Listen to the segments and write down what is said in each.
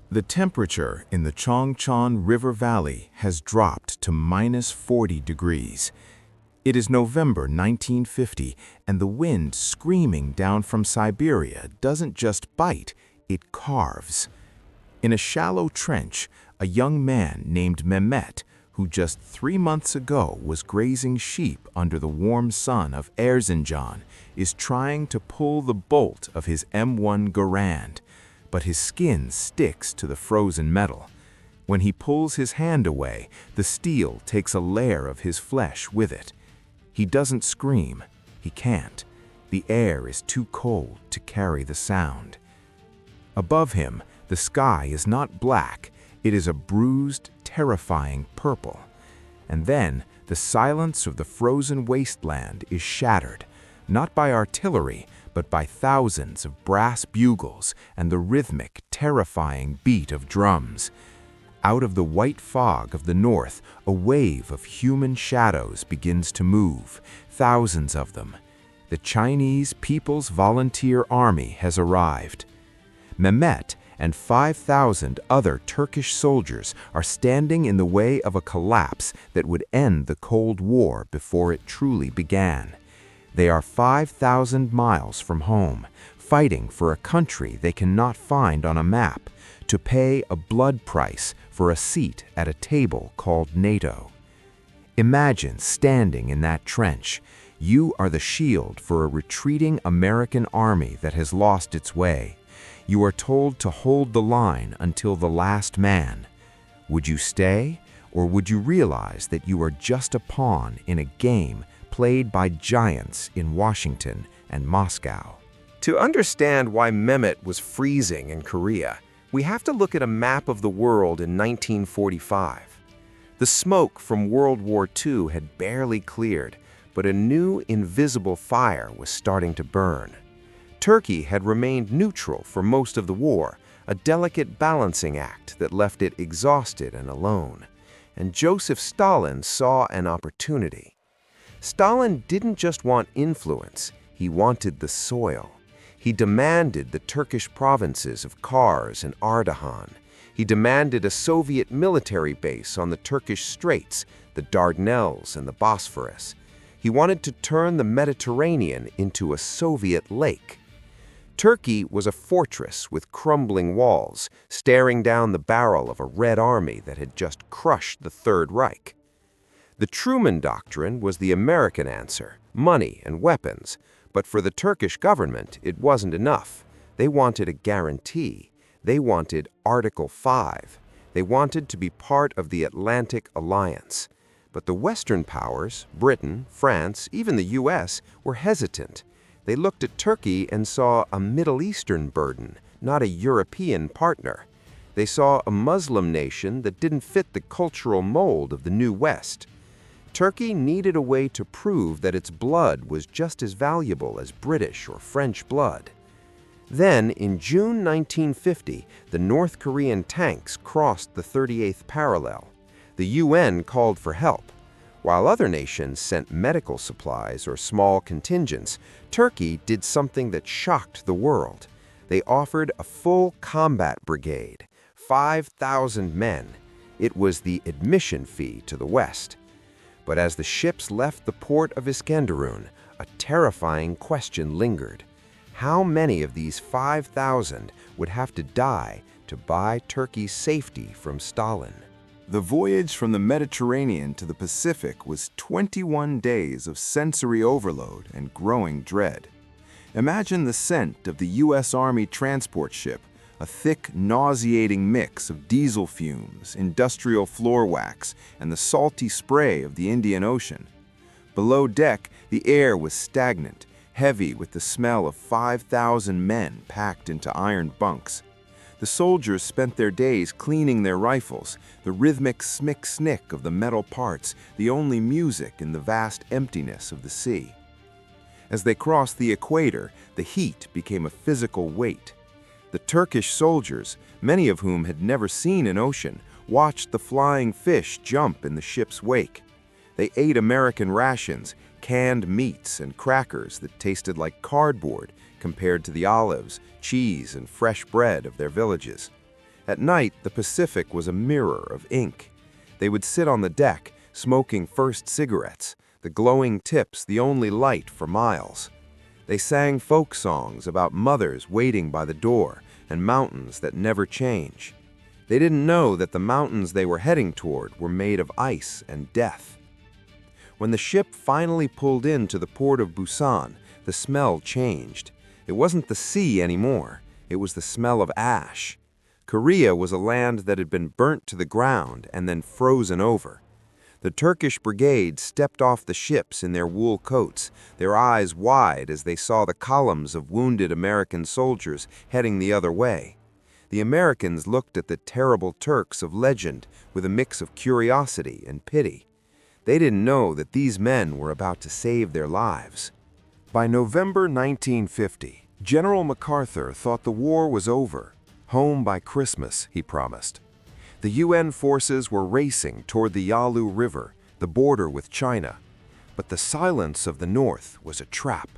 The temperature in the Chongchon River Valley has dropped to -40 degrees. It is November 1950, and the wind screaming down from Siberia doesn't just bite, it carves. In a shallow trench, a young man named Mehmet, who just 3 months ago was grazing sheep under the warm sun of Erzincan, is trying to pull the bolt of his M1 Garand, but his skin sticks to the frozen metal. When he pulls his hand away, the steel takes a layer of his flesh with it. He doesn't scream. He can't. The air is too cold to carry the sound. Above him, the sky is not black. It is a bruised, terrifying purple. And then, the silence of the frozen wasteland is shattered, not by artillery, but by thousands of brass bugles and the rhythmic, terrifying beat of drums. Out of the white fog of the north, a wave of human shadows begins to move, thousands of them. The Chinese People's Volunteer Army has arrived. Mehmet and 5,000 other Turkish soldiers are standing in the way of a collapse that would end the Cold War before it truly began. They are 5,000 miles from home, fighting for a country they cannot find on a map, to pay a blood price for a seat at a table called NATO. Imagine standing in that trench. You are the shield for a retreating American army that has lost its way. You are told to hold the line until the last man. Would you stay, or would you realize that you are just a pawn in a game played by giants in Washington and Moscow? To understand why Mehmet was freezing in Korea, we have to look at a map of the world in 1945. The smoke from World War II had barely cleared, but a new invisible fire was starting to burn. Turkey had remained neutral for most of the war, a delicate balancing act that left it exhausted and alone. And Joseph Stalin saw an opportunity. Stalin didn't just want influence, he wanted the soil. He demanded the Turkish provinces of Kars and Ardahan. He demanded a Soviet military base on the Turkish Straits, the Dardanelles and the Bosphorus. He wanted to turn the Mediterranean into a Soviet lake. Turkey was a fortress with crumbling walls, staring down the barrel of a Red Army that had just crushed the Third Reich. The Truman Doctrine was the American answer, money and weapons, but for the Turkish government, it wasn't enough. They wanted a guarantee. They wanted Article 5. They wanted to be part of the Atlantic Alliance. But the Western powers, Britain, France, even the US, were hesitant. They looked at Turkey and saw a Middle Eastern burden, not a European partner. They saw a Muslim nation that didn't fit the cultural mold of the New West. Turkey needed a way to prove that its blood was just as valuable as British or French blood. Then, in June 1950, the North Korean tanks crossed the 38th parallel. The UN called for help. While other nations sent medical supplies or small contingents, Turkey did something that shocked the world. They offered a full combat brigade, 5,000 men. It was the admission fee to the West. But as the ships left the port of Iskenderun, a terrifying question lingered. How many of these 5,000 would have to die to buy Turkey's safety from Stalin? The voyage from the Mediterranean to the Pacific was 21 days of sensory overload and growing dread. Imagine the scent of the U.S. Army transport ship, a thick, nauseating mix of diesel fumes, industrial floor wax, and the salty spray of the Indian Ocean. Below deck, the air was stagnant, heavy with the smell of 5,000 men packed into iron bunks. The soldiers spent their days cleaning their rifles, the rhythmic smick-snick of the metal parts, the only music in the vast emptiness of the sea. As they crossed the equator, the heat became a physical weight. The Turkish soldiers, many of whom had never seen an ocean, watched the flying fish jump in the ship's wake. They ate American rations, canned meats and crackers that tasted like cardboard compared to the olives, cheese, and fresh bread of their villages. At night, the Pacific was a mirror of ink. They would sit on the deck, smoking first cigarettes, the glowing tips the only light for miles. They sang folk songs about mothers waiting by the door and mountains that never change. They didn't know that the mountains they were heading toward were made of ice and death. When the ship finally pulled into the port of Busan, the smell changed. It wasn't the sea anymore. It was the smell of ash. Korea was a land that had been burnt to the ground and then frozen over. The Turkish Brigade stepped off the ships in their wool coats, their eyes wide as they saw the columns of wounded American soldiers heading the other way. The Americans looked at the terrible Turks of legend with a mix of curiosity and pity. They didn't know that these men were about to save their lives. By November 1950, General MacArthur thought the war was over. Home by Christmas, he promised. The UN forces were racing toward the Yalu River, the border with China. But the silence of the North was a trap.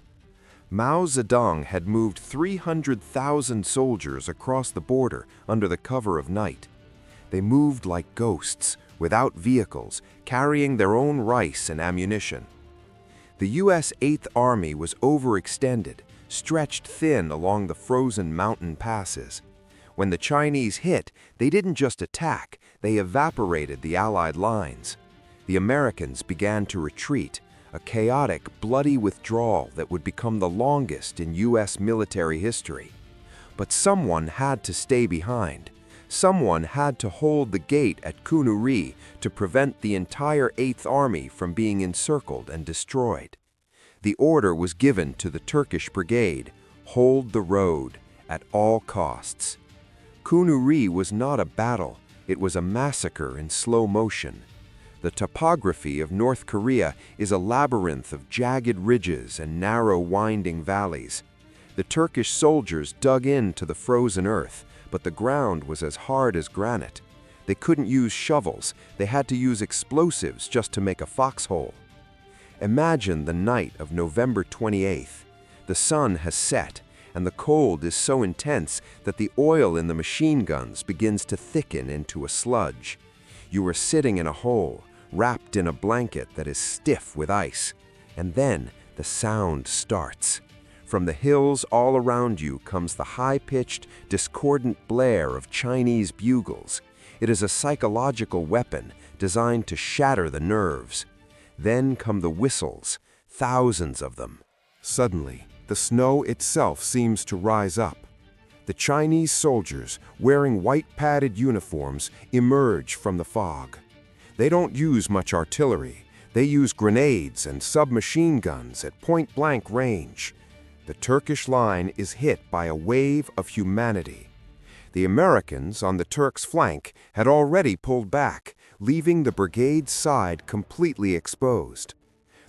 Mao Zedong had moved 300,000 soldiers across the border under the cover of night. They moved like ghosts, without vehicles, carrying their own rice and ammunition. The U.S. 8th Army was overextended, stretched thin along the frozen mountain passes. When the Chinese hit, they didn't just attack, they evaporated the Allied lines. The Americans began to retreat, a chaotic, bloody withdrawal that would become the longest in U.S. military history. But someone had to stay behind. Someone had to hold the gate at Kunu-ri to prevent the entire 8th Army from being encircled and destroyed. The order was given to the Turkish Brigade: hold the road at all costs. Kunu-ri was not a battle, it was a massacre in slow motion. The topography of North Korea is a labyrinth of jagged ridges and narrow winding valleys. The Turkish soldiers dug into the frozen earth, but the ground was as hard as granite. They couldn't use shovels, they had to use explosives just to make a foxhole. Imagine the night of November 28th. The sun has set, and the cold is so intense that the oil in the machine guns begins to thicken into a sludge. You are sitting in a hole, wrapped in a blanket that is stiff with ice. And then the sound starts. From the hills all around you comes the high-pitched, discordant blare of Chinese bugles. It is a psychological weapon designed to shatter the nerves. Then come the whistles, thousands of them. Suddenly, the snow itself seems to rise up. The Chinese soldiers, wearing white padded uniforms, emerge from the fog. They don't use much artillery. They use grenades and submachine guns at point-blank range. The Turkish line is hit by a wave of humanity. The Americans on the Turks' flank had already pulled back, leaving the brigade's side completely exposed.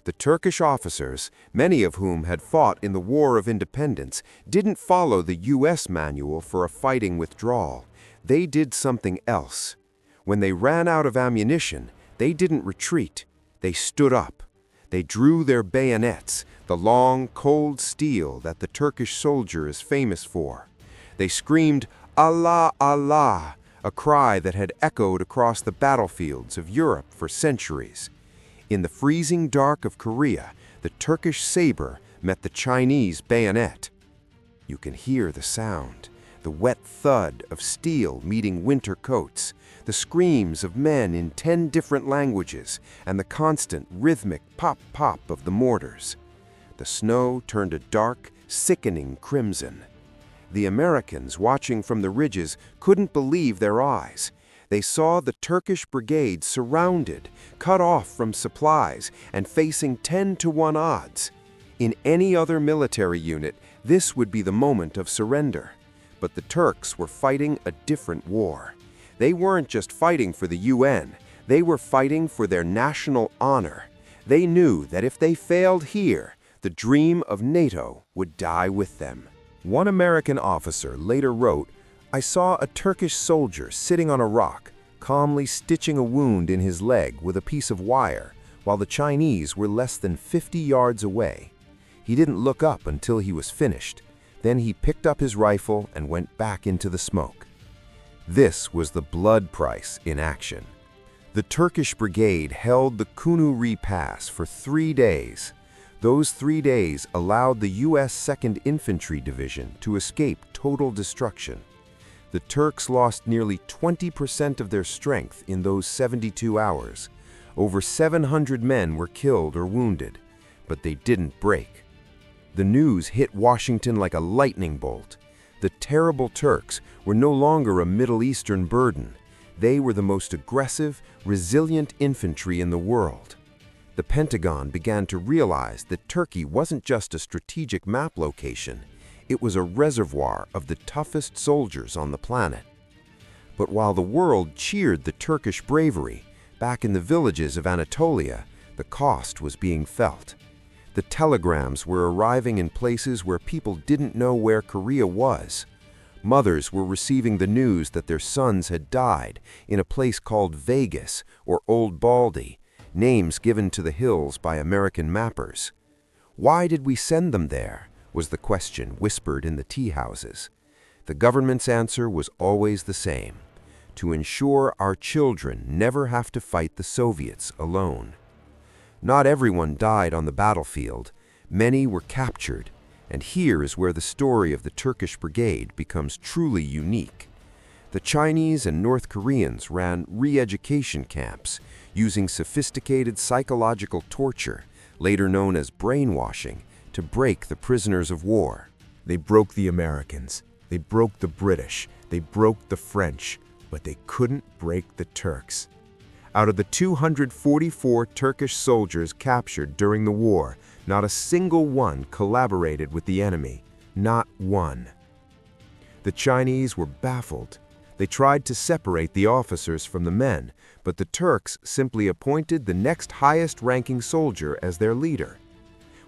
The Turkish officers, many of whom had fought in the War of Independence, didn't follow the U.S. manual for a fighting withdrawal. They did something else. When they ran out of ammunition, they didn't retreat. They stood up. They drew their bayonets, the long, cold steel that the Turkish soldier is famous for. They screamed, "Allah, Allah," a cry that had echoed across the battlefields of Europe for centuries. In the freezing dark of Korea, the Turkish saber met the Chinese bayonet. You can hear the sound, the wet thud of steel meeting winter coats, the screams of men in 10 different languages, and the constant rhythmic pop-pop of the mortars. The snow turned a dark, sickening crimson. The Americans, watching from the ridges, couldn't believe their eyes. They saw the Turkish Brigade surrounded, cut off from supplies, and facing 10-to-1 odds. In any other military unit, this would be the moment of surrender. But the Turks were fighting a different war. They weren't just fighting for the UN, they were fighting for their national honor. They knew that if they failed here, the dream of NATO would die with them. One American officer later wrote, "I saw a Turkish soldier sitting on a rock, calmly stitching a wound in his leg with a piece of wire, while the Chinese were less than 50 yards away. He didn't look up until he was finished. Then he picked up his rifle and went back into the smoke." This was the blood price in action. The Turkish Brigade held the Kunu-ri Pass for 3 days. Those 3 days allowed the U.S. 2nd Infantry Division to escape total destruction. The Turks lost nearly 20% of their strength in those 72 hours. Over 700 men were killed or wounded, but they didn't break. The news hit Washington like a lightning bolt. The terrible Turks were no longer a Middle Eastern burden. They were the most aggressive, resilient infantry in the world. The Pentagon began to realize that Turkey wasn't just a strategic map location. It was a reservoir of the toughest soldiers on the planet. But while the world cheered the Turkish bravery, back in the villages of Anatolia, the cost was being felt. The telegrams were arriving in places where people didn't know where Korea was. Mothers were receiving the news that their sons had died in a place called Vegas or Old Baldy, names given to the hills by American mappers. Why did we send them there? Was the question whispered in the tea houses. The government's answer was always the same: to ensure our children never have to fight the Soviets alone. Not everyone died on the battlefield. Many were captured, and here is where the story of the Turkish Brigade becomes truly unique. The Chinese and North Koreans ran re-education camps using sophisticated psychological torture, later known as brainwashing, to break the prisoners of war. They broke the Americans, they broke the British, they broke the French, but they couldn't break the Turks. Out of the 244 Turkish soldiers captured during the war, not a single one collaborated with the enemy. Not one. The Chinese were baffled. They tried to separate the officers from the men, but the Turks simply appointed the next highest-ranking soldier as their leader.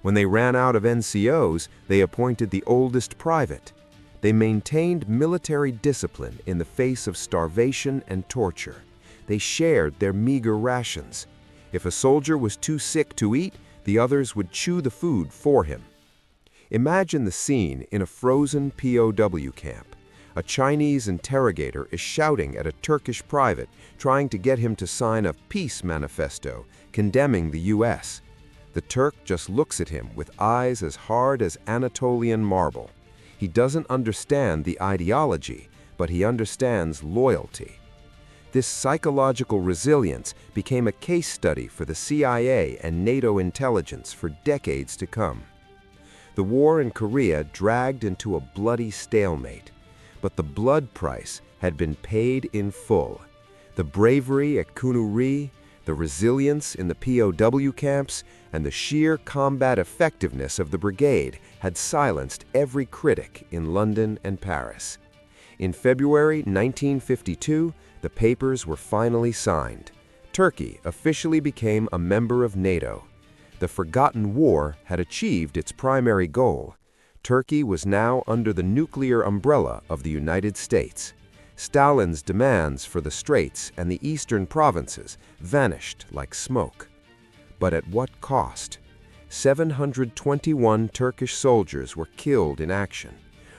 When they ran out of NCOs, they appointed the oldest private. They maintained military discipline in the face of starvation and torture. They shared their meager rations. If a soldier was too sick to eat, the others would chew the food for him. Imagine the scene in a frozen POW camp. A Chinese interrogator is shouting at a Turkish private, trying to get him to sign a peace manifesto condemning the U.S. The Turk just looks at him with eyes as hard as Anatolian marble. He doesn't understand the ideology, but he understands loyalty. This psychological resilience became a case study for the CIA and NATO intelligence for decades to come. The war in Korea dragged into a bloody stalemate, but the blood price had been paid in full. The bravery at Kunu-ri, the resilience in the POW camps, and the sheer combat effectiveness of the brigade had silenced every critic in London and Paris. In February 1952, the papers were finally signed. Turkey officially became a member of NATO. The forgotten war had achieved its primary goal. Turkey was now under the nuclear umbrella of the United States. Stalin's demands for the Straits and the eastern provinces vanished like smoke. But at what cost? 721 Turkish soldiers were killed in action.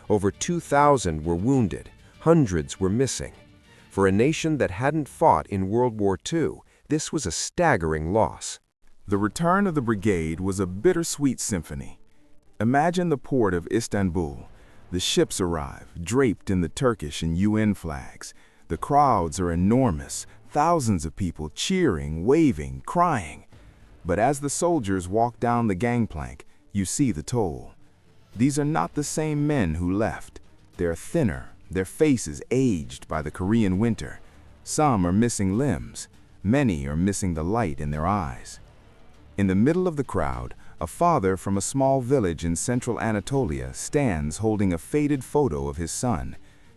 Over 2,000 were wounded. Hundreds were missing. For a nation that hadn't fought in World War II, this was a staggering loss. The return of the brigade was a bittersweet symphony. Imagine the port of Istanbul. The ships arrive, draped in the Turkish and UN flags. The crowds are enormous, thousands of people cheering, waving, crying. But as the soldiers walk down the gangplank, you see the toll. These are not the same men who left. They're thinner, their faces aged by the Korean winter. Some are missing limbs. Many are missing the light in their eyes. In the middle of the crowd, a father from a small village in central Anatolia stands holding a faded photo of his son.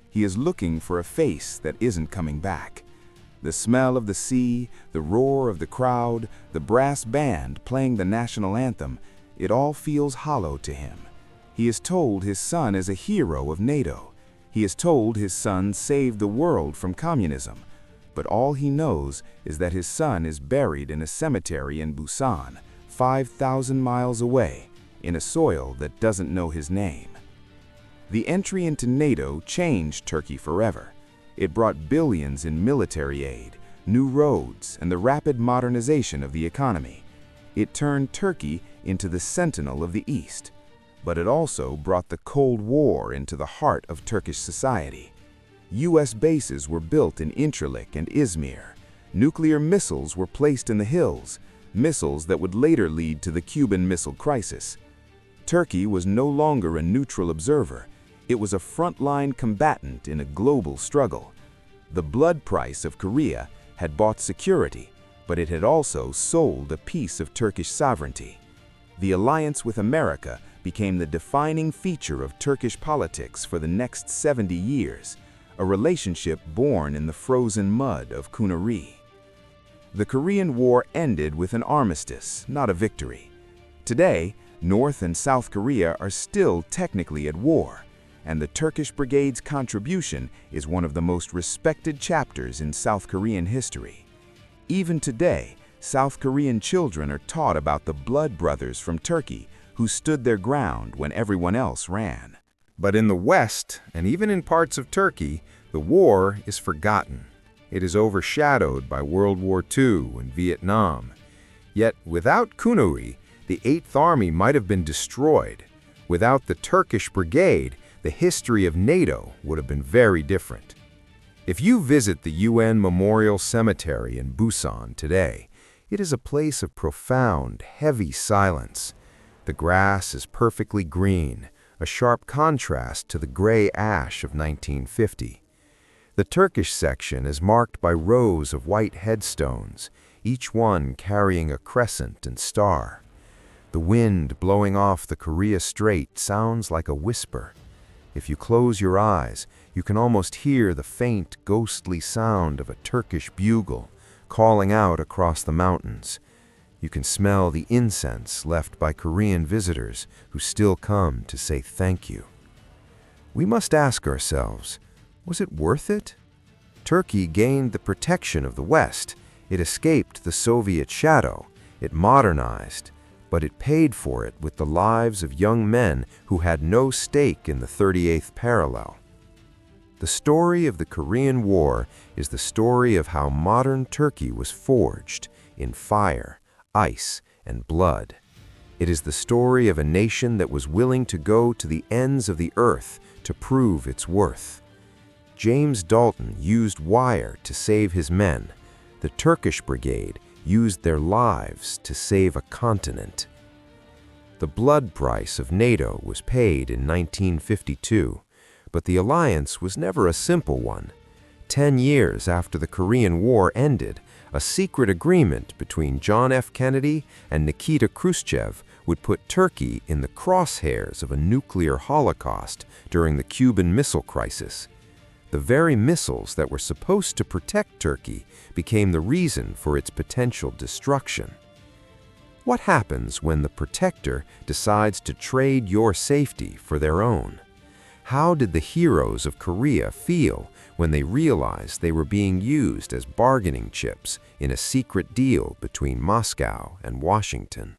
He is looking for a face that isn't coming back. The smell of the sea, the roar of the crowd, the brass band playing the national anthem, it all feels hollow to him. He is told his son is a hero of NATO. He is told his son saved the world from communism. But all he knows is that his son is buried in a cemetery in Busan, 5,000 miles away, in a soil that doesn't know his name. The entry into NATO changed Turkey forever. It brought billions in military aid, new roads, and the rapid modernization of the economy. It turned Turkey into the sentinel of the East. But it also brought the Cold War into the heart of Turkish society. U.S. bases were built in Incirlik and Izmir. Nuclear missiles were placed in the hills, missiles that would later lead to the Cuban Missile Crisis. Turkey was no longer a neutral observer. It was a frontline combatant in a global struggle. The blood price of Korea had bought security, but it had also sold a piece of Turkish sovereignty. The alliance with America became the defining feature of Turkish politics for the next 70 years, a relationship born in the frozen mud of Kunu-ri. The Korean War ended with an armistice, not a victory. Today, North and South Korea are still technically at war, and the Turkish Brigade's contribution is one of the most respected chapters in South Korean history. Even today, South Korean children are taught about the blood brothers from Turkey who stood their ground when everyone else ran. But in the West, and even in parts of Turkey, the war is forgotten. It is overshadowed by World War II and Vietnam. Yet without Kunu-ri, the 8th Army might have been destroyed. Without the Turkish Brigade, the history of NATO would have been very different. If you visit the UN Memorial Cemetery in Busan today, it is a place of profound, heavy silence. The grass is perfectly green, a sharp contrast to the gray ash of 1950. The Turkish section is marked by rows of white headstones, each one carrying a crescent and star. The wind blowing off the Korea Strait sounds like a whisper. If you close your eyes, you can almost hear the faint, ghostly sound of a Turkish bugle calling out across the mountains. You can smell the incense left by Korean visitors who still come to say thank you. We must ask ourselves, was it worth it? Turkey gained the protection of the West. It escaped the Soviet shadow. It modernized, but it paid for it with the lives of young men who had no stake in the 38th parallel. The story of the Korean War is the story of how modern Turkey was forged in fire, ice, and blood. It is the story of a nation that was willing to go to the ends of the earth to prove its worth. James Dalton used wire to save his men. The Turkish Brigade used their lives to save a continent. The blood price of NATO was paid in 1952, but the alliance was never a simple one. 10 years after the Korean War ended, a secret agreement between John F. Kennedy and Nikita Khrushchev would put Turkey in the crosshairs of a nuclear holocaust during the Cuban Missile Crisis. The very missiles that were supposed to protect Turkey became the reason for its potential destruction. What happens when the protector decides to trade your safety for their own? How did the heroes of Korea feel when they realized they were being used as bargaining chips in a secret deal between Moscow and Washington?